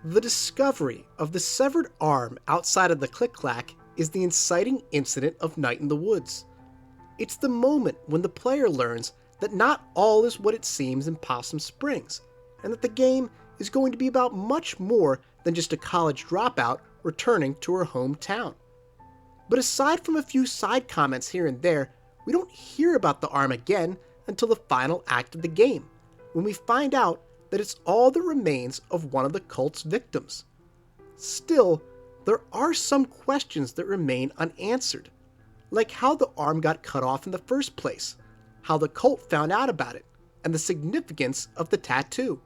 The discovery of the severed arm outside of the Click Clack is the inciting incident of Night in the Woods. It's the moment when the player learns that not all is what it seems in Possum Springs, and that the game is going to be about much more than just a college dropout returning to her hometown. But aside from a few side comments here and there, we don't hear about the arm again until the final act of the game, when we find out that it's all that remains of one of the cult's victims. Still, there are some questions that remain unanswered, like how the arm got cut off in the first place, how the cult found out about it, and the significance of the tattoo.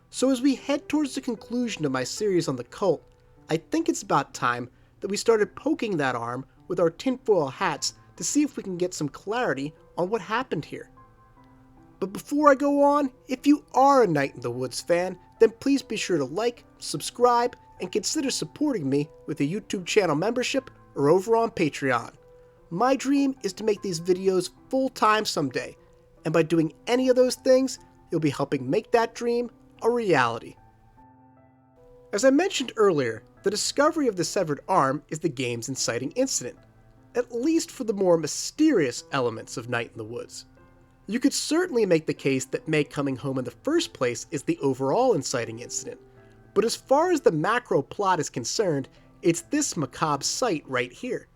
So as we head towards the conclusion of my series on the cult, I think it's about time that we started poking that arm with our tinfoil hats to see if we can get some clarity on what happened here. But before I go on, if you are a Night in the Woods fan, then please be sure to like, subscribe, and consider supporting me with a YouTube channel membership or over on Patreon. My dream is to make these videos full-time someday, and by doing any of those things, you'll be helping make that dream a reality. As I mentioned earlier, the discovery of the severed arm is the game's inciting incident, at least for the more mysterious elements of Night in the Woods. You could certainly make the case that May coming home in the first place is the overall inciting incident, but as far as the macro plot is concerned, it's this macabre sight right here.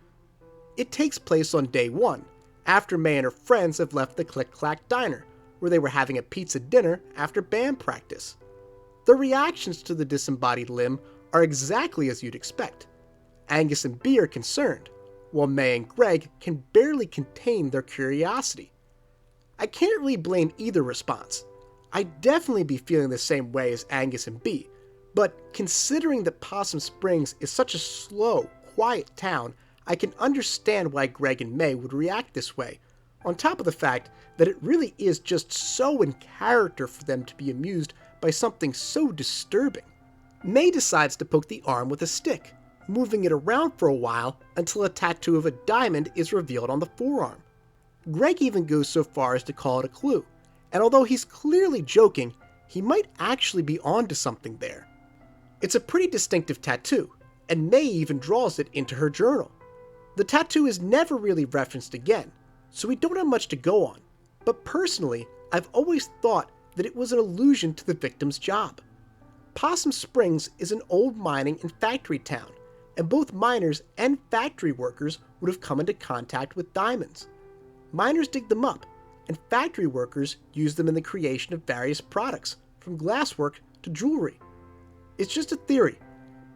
It takes place on day one, after May and her friends have left the Click Clack diner, where they were having a pizza dinner after band practice. The reactions to the disembodied limb are exactly as you'd expect. Angus and Bea are concerned, while May and Greg can barely contain their curiosity. I can't really blame either response. I'd definitely be feeling the same way as Angus and Bea, but considering that Possum Springs is such a slow, quiet town, I can understand why Greg and May would react this way, on top of the fact that it really is just so in character for them to be amused by something so disturbing. May decides to poke the arm with a stick, moving it around for a while until a tattoo of a diamond is revealed on the forearm. Greg even goes so far as to call it a clue, and although he's clearly joking, he might actually be onto something there. It's a pretty distinctive tattoo, and May even draws it into her journal. The tattoo is never really referenced again, so we don't have much to go on, but personally, I've always thought that it was an allusion to the victim's job. Possum Springs is an old mining and factory town, and both miners and factory workers would have come into contact with diamonds. Miners dig them up, and factory workers use them in the creation of various products, from glasswork to jewelry. It's just a theory,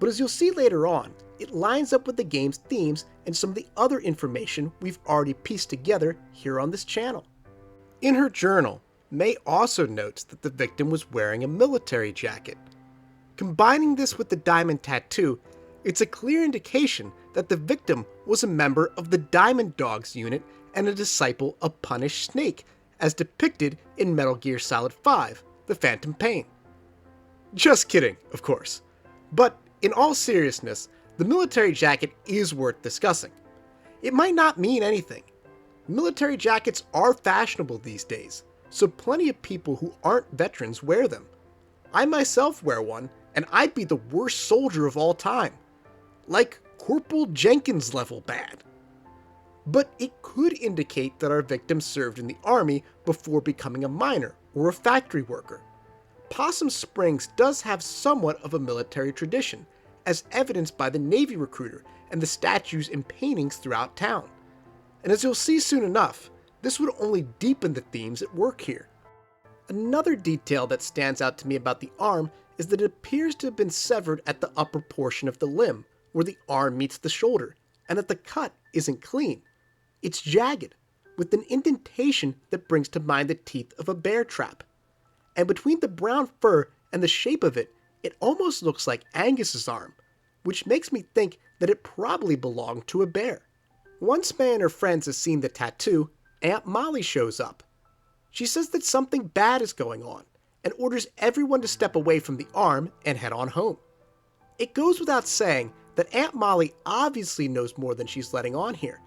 but as you'll see later on, it lines up with the game's themes and some of the other information we've already pieced together here on this channel. In her journal, May also notes that the victim was wearing a military jacket. Combining this with the diamond tattoo, it's a clear indication that the victim was a member of the Diamond Dogs unit and a disciple of Punished Snake, as depicted in Metal Gear Solid 5, The Phantom Pain. Just kidding, of course. But in all seriousness, the military jacket is worth discussing. It might not mean anything. Military jackets are fashionable these days, so plenty of people who aren't veterans wear them. I myself wear one, and I'd be the worst soldier of all time. Like Corporal Jenkins level bad. But it could indicate that our victim served in the army before becoming a miner or a factory worker. Possum Springs does have somewhat of a military tradition, as evidenced by the Navy recruiter and the statues and paintings throughout town. And as you'll see soon enough, this would only deepen the themes at work here. Another detail that stands out to me about the arm is that it appears to have been severed at the upper portion of the limb, where the arm meets the shoulder, and that the cut isn't clean. It's jagged, with an indentation that brings to mind the teeth of a bear trap. And between the brown fur and the shape of it, it almost looks like Angus's arm, which makes me think that it probably belonged to a bear. Once May and her friends have seen the tattoo, Aunt Molly shows up. She says that something bad is going on, and orders everyone to step away from the arm and head on home. It goes without saying that Aunt Molly obviously knows more than she's letting on here,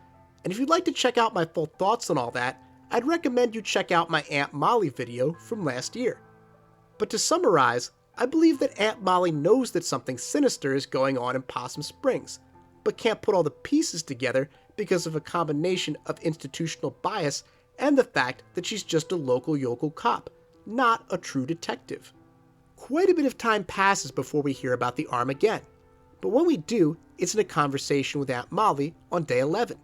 and if you'd like to check out my full thoughts on all that, I'd recommend you check out my Aunt Molly video from last year. But to summarize, I believe that Aunt Molly knows that something sinister is going on in Possum Springs, but can't put all the pieces together because of a combination of institutional bias and the fact that she's just a local yokel cop, not a true detective. Quite a bit of time passes before we hear about the arm again, but when we do, it's in a conversation with Aunt Molly on day 11.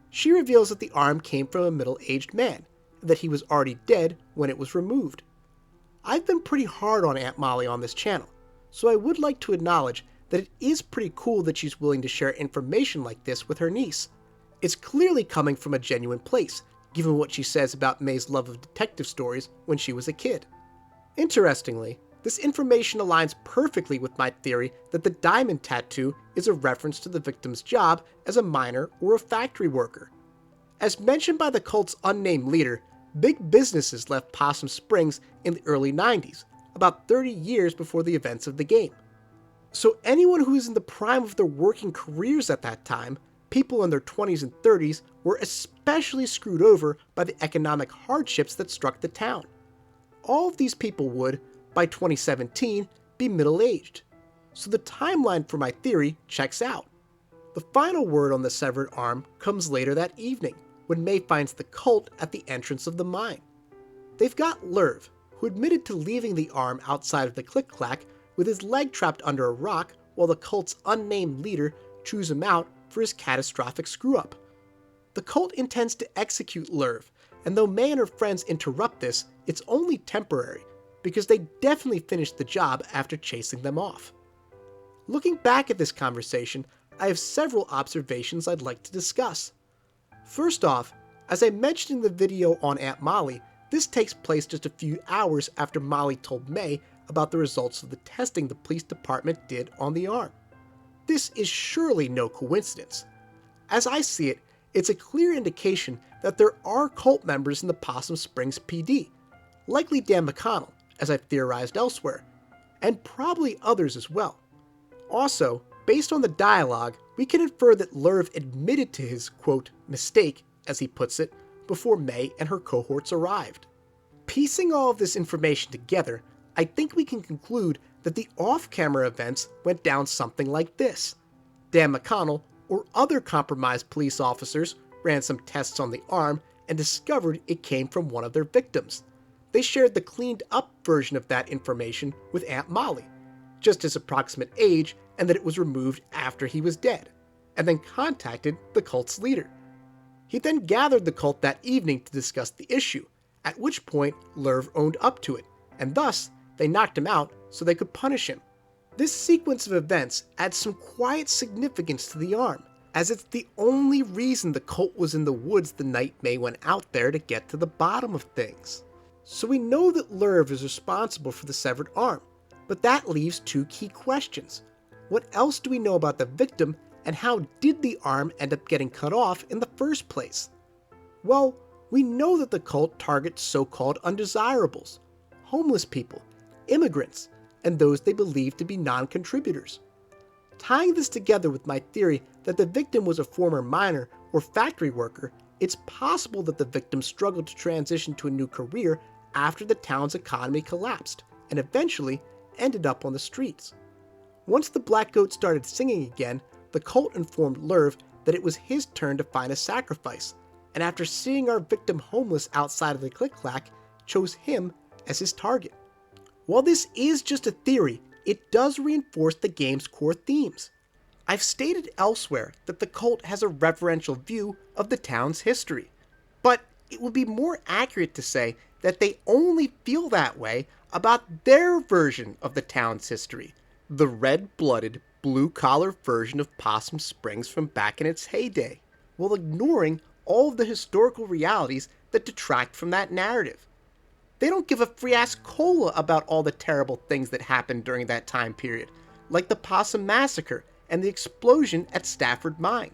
She reveals that the arm came from a middle-aged man, and that he was already dead when it was removed. I've been pretty hard on Aunt Molly on this channel, so I would like to acknowledge that it is pretty cool that she's willing to share information like this with her niece. It's clearly coming from a genuine place, given what she says about May's love of detective stories when she was a kid. Interestingly, this information aligns perfectly with my theory that the diamond tattoo is a reference to the victim's job as a miner or a factory worker. As mentioned by the cult's unnamed leader, big businesses left Possum Springs in the early 90s, about 30 years before the events of the game. So anyone who is in the prime of their working careers at that time, people in their 20s and 30s, were especially screwed over by the economic hardships that struck the town. All of these people would, by 2017, be middle-aged. So the timeline for my theory checks out. The final word on the severed arm comes later that evening, when May finds the cult at the entrance of the mine. They've got Lerv, who admitted to leaving the arm outside of the Click Clack with his leg trapped under a rock while the cult's unnamed leader chews him out for his catastrophic screw-up. The cult intends to execute Lerv, and though May and her friends interrupt this, it's only temporary, because they definitely finished the job after chasing them off. Looking back at this conversation, I have several observations I'd like to discuss. First off, as I mentioned in the video on Aunt Molly, this takes place just a few hours after Molly told May about the results of the testing the police department did on the arm. This is surely no coincidence. As I see it, it's a clear indication that there are cult members in the Possum Springs PD, likely Dan McConnell, as I've theorized elsewhere, and probably others as well. Also, based on the dialogue, we can infer that Lerv admitted to his, quote, mistake, as he puts it, before May and her cohorts arrived. Piecing all of this information together, I think we can conclude that the off-camera events went down something like this. Dan McConnell, or other compromised police officers, ran some tests on the arm and discovered it came from one of their victims. They shared the cleaned-up version of that information with Aunt Molly, just his approximate age and that it was removed after he was dead, and then contacted the cult's leader. He then gathered the cult that evening to discuss the issue, at which point Lerv owned up to it, and thus they knocked him out so they could punish him. This sequence of events adds some quiet significance to the arm, as it's the only reason the cult was in the woods the night May went out there to get to the bottom of things. So we know that Lerv is responsible for the severed arm, but that leaves two key questions. What else do we know about the victim, and how did the arm end up getting cut off in the first place? Well, we know that the cult targets so-called undesirables, homeless people, immigrants, and those they believe to be non-contributors. Tying this together with my theory that the victim was a former miner or factory worker, it's possible that the victim struggled to transition to a new career after the town's economy collapsed, and eventually ended up on the streets. Once the black goat started singing again, the cult informed Lerv that it was his turn to find a sacrifice, and after seeing our victim homeless outside of the Click Clack, chose him as his target. While this is just a theory, it does reinforce the game's core themes. I've stated elsewhere that the cult has a reverential view of the town's history, but it would be more accurate to say that they only feel that way about their version of the town's history, the red-blooded, blue-collar version of Possum Springs from back in its heyday, while ignoring all of the historical realities that detract from that narrative. They don't give a free-ass cola about all the terrible things that happened during that time period, like the Possum Massacre and the explosion at Stafford Mine.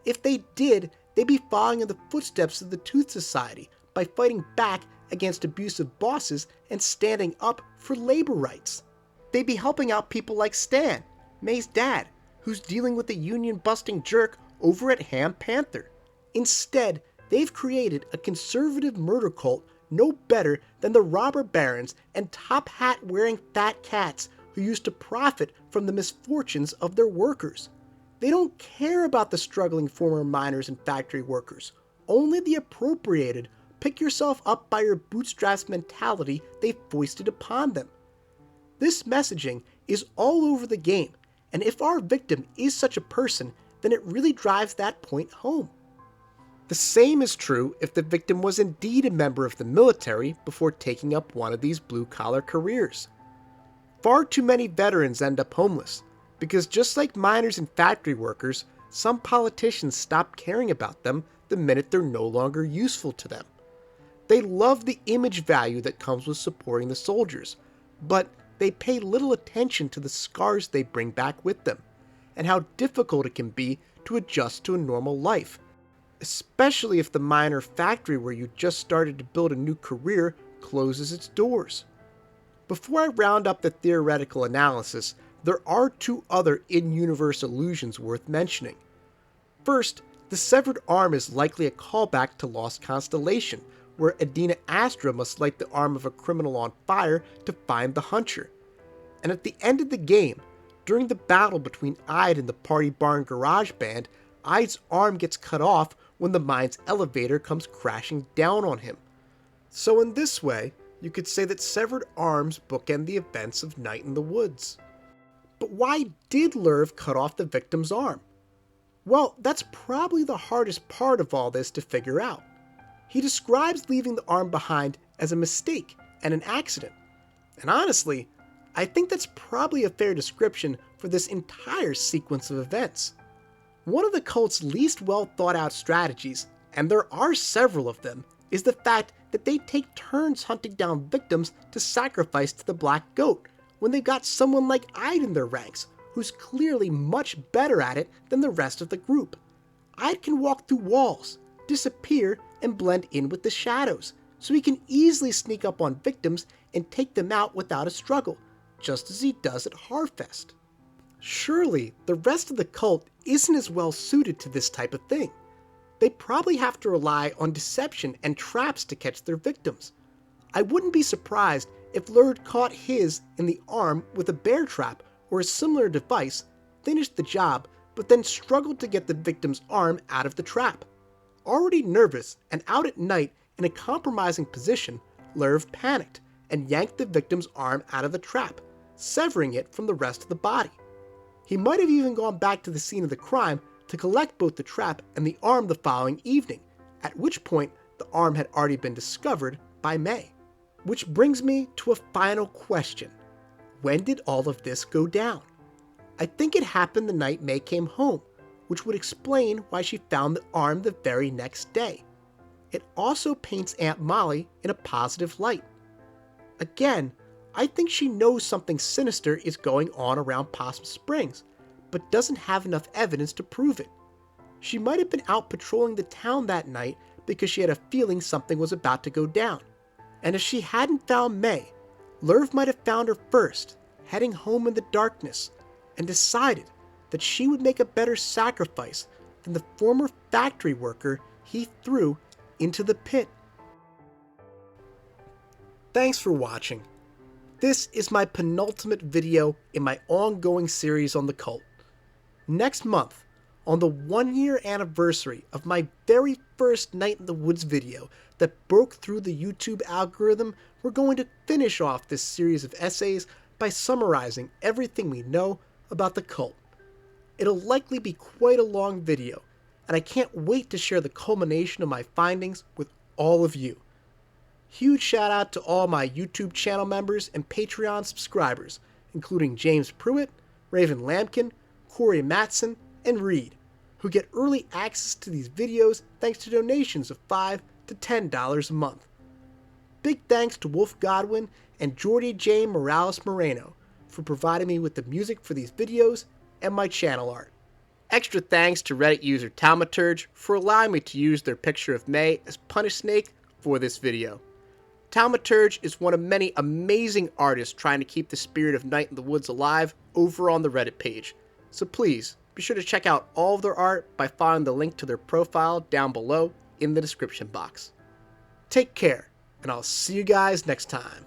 If they did, they'd be following in the footsteps of the Tooth Society by fighting back against abusive bosses and standing up for labor rights. They'd be helping out people like Stan, May's dad, who's dealing with a union-busting jerk over at Ham Panther. Instead, they've created a conservative murder cult no better than the robber barons and top hat wearing fat cats who used to profit from the misfortunes of their workers. They don't care about the struggling former miners and factory workers. Only the appropriated, pick yourself up by your bootstraps mentality they foisted upon them. This messaging is all over the game, and if our victim is such a person, then it really drives that point home. The same is true if the victim was indeed a member of the military before taking up one of these blue-collar careers. Far too many veterans end up homeless, because just like miners and factory workers, some politicians stop caring about them the minute they're no longer useful to them. They love the image value that comes with supporting the soldiers, but they pay little attention to the scars they bring back with them, and how difficult it can be to adjust to a normal life, especially if the mine or factory where you just started to build a new career closes its doors. Before I round up the theoretical analysis, there are two other in-universe illusions worth mentioning. First, the severed arm is likely a callback to Lost Constellation, where Adina Astra must light the arm of a criminal on fire to find the hunter. And at the end of the game, during the battle between Ide and the Party Barn Garage Band, Ide's arm gets cut off when the mine's elevator comes crashing down on him. So in this way, you could say that severed arms bookend the events of Night in the Woods. But why did Lerv cut off the victim's arm? Well, that's probably the hardest part of all this to figure out. He describes leaving the arm behind as a mistake and an accident. And honestly, I think that's probably a fair description for this entire sequence of events. One of the cult's least well thought out strategies, and there are several of them, is the fact that they take turns hunting down victims to sacrifice to the Black Goat, when they've got someone like Ide in their ranks, who's clearly much better at it than the rest of the group. Ide can walk through walls, disappear, and blend in with the shadows, so he can easily sneak up on victims and take them out without a struggle, just as he does at Harfest. Surely, the rest of the cult isn't as well suited to this type of thing. They probably have to rely on deception and traps to catch their victims. I wouldn't be surprised if Lurd caught his in the arm with a bear trap or a similar device, finished the job, but then struggled to get the victim's arm out of the trap. Already nervous and out at night in a compromising position, Lerv panicked and yanked the victim's arm out of the trap, severing it from the rest of the body. He might have even gone back to the scene of the crime to collect both the trap and the arm the following evening, at which point the arm had already been discovered by May. Which brings me to a final question. When did all of this go down? I think it happened the night May came home, which would explain why she found the arm the very next day. It also paints Aunt Molly in a positive light. Again, I think she knows something sinister is going on around Possum Springs, but doesn't have enough evidence to prove it. She might have been out patrolling the town that night because she had a feeling something was about to go down. And if she hadn't found May, Lerv might have found her first, heading home in the darkness, and decided that she would make a better sacrifice than the former factory worker he threw into the pit. Thanks for watching. This is my penultimate video in my ongoing series on the cult. Next month, on the 1-year anniversary of my very first Night in the Woods video that broke through the YouTube algorithm, we're going to finish off this series of essays by summarizing everything we know about the cult. It'll likely be quite a long video, and I can't wait to share the culmination of my findings with all of you. Huge shout out to all my YouTube channel members and Patreon subscribers, including James Pruitt, Raven Lampkin, Corey Matson, and Reed, who get early access to these videos thanks to donations of $5 to $10 a month. Big thanks to Wolf.Godwin and Jordi Jaen Moreno for providing me with the music for these videos and my channel art. Extra thanks to Reddit user Taumaturg for allowing me to use their picture of May as Punish Snake for this video. Taumaturg is one of many amazing artists trying to keep the spirit of Night in the Woods alive over on the Reddit page, so please be sure to check out all of their art by following the link to their profile down below in the description box. Take care, and I'll see you guys next time.